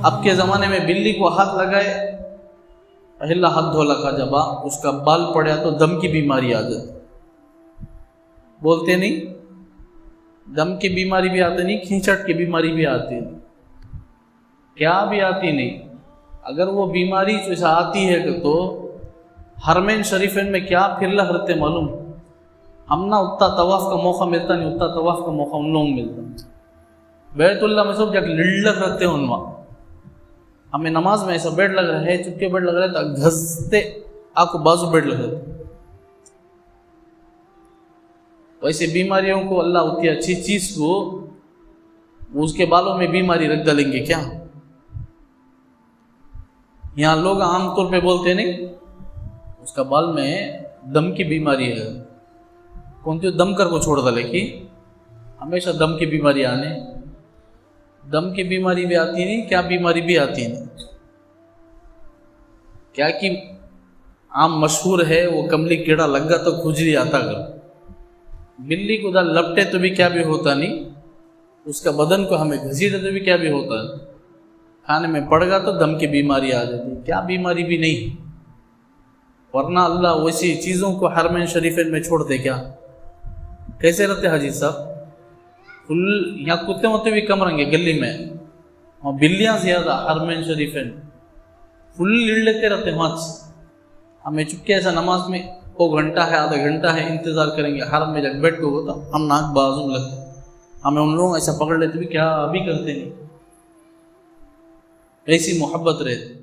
अब के ज़माने में बिल्ली को हाथ लगाए, पहला हाथ धोला का जबा, उसका बाल पड़ा तो दम की बीमारी आ जाती। बोलते नहीं, दम की बीमारी भी आती नहीं, खींचट की बीमारी भी आती नहीं, क्या भी आती नहीं। अगर वो बीमारी जैसा आती है तो हरमैन शरीफन में क्या फिरला करते मालूम, हम ना उतना तवाफ़ का मौका मिलता नहीं, उतना तवाफ़ का मौका उन लोगों को मिलता। बैतुल्लाह में सब जाके लिल्लक रहते हैं उनवा, हमें नमाज में ऐसा बेड लग रहा है, चुपके बेड लग रहा है तो घसते आपको बाजू बेड लग रहा है। वैसे बीमारियों को अल्लाह उतनी अच्छी चीज़ को उसके बालों में बीमारी रख डालेंगे क्या? यहाँ लोग आमतौर पे बोलते नहीं, उसका बाल में दम की बीमारी है, कौन सी दम कर को छोड़ डाले कि हमेशा दम की बीमारी आने, दम की बीमारी भी आती नहीं, क्या बीमारी भी आती नहीं। क्या कि आम मशहूर है वो कमली कीड़ा लगा तो खुजली आता कर, बिल्ली को दाल लपटे तो भी क्या भी होता नहीं, उसका बदन को हमें घसीटे तो भी क्या भी होता है, खाने में पड़ेगा तो दम की बीमारी आ जाती, क्या बीमारी भी नहीं। वरना अल्लाह वैसी चीज़ों को हरमैन शरीफन में छोड़ दे क्या? कैसे रहते हाजी साहब? फुल यहाँ कुत्ते वुत्ते भी कम रहेंगे गली में, और बिल्लियाँ ज़्यादा हरमैन शरीफन फुल लीड़ लेते रहते वहाँ से। हमें चुपके ऐसा नमाज में वो घंटा है आधा घंटा है इंतज़ार करेंगे, हरम में जब बैठ को तो हम नाक बाजू लगते, हमें उन लोग ऐसा पकड़ लेते भी क्या अभी करते नहीं, ऐसी मोहब्बत रहती।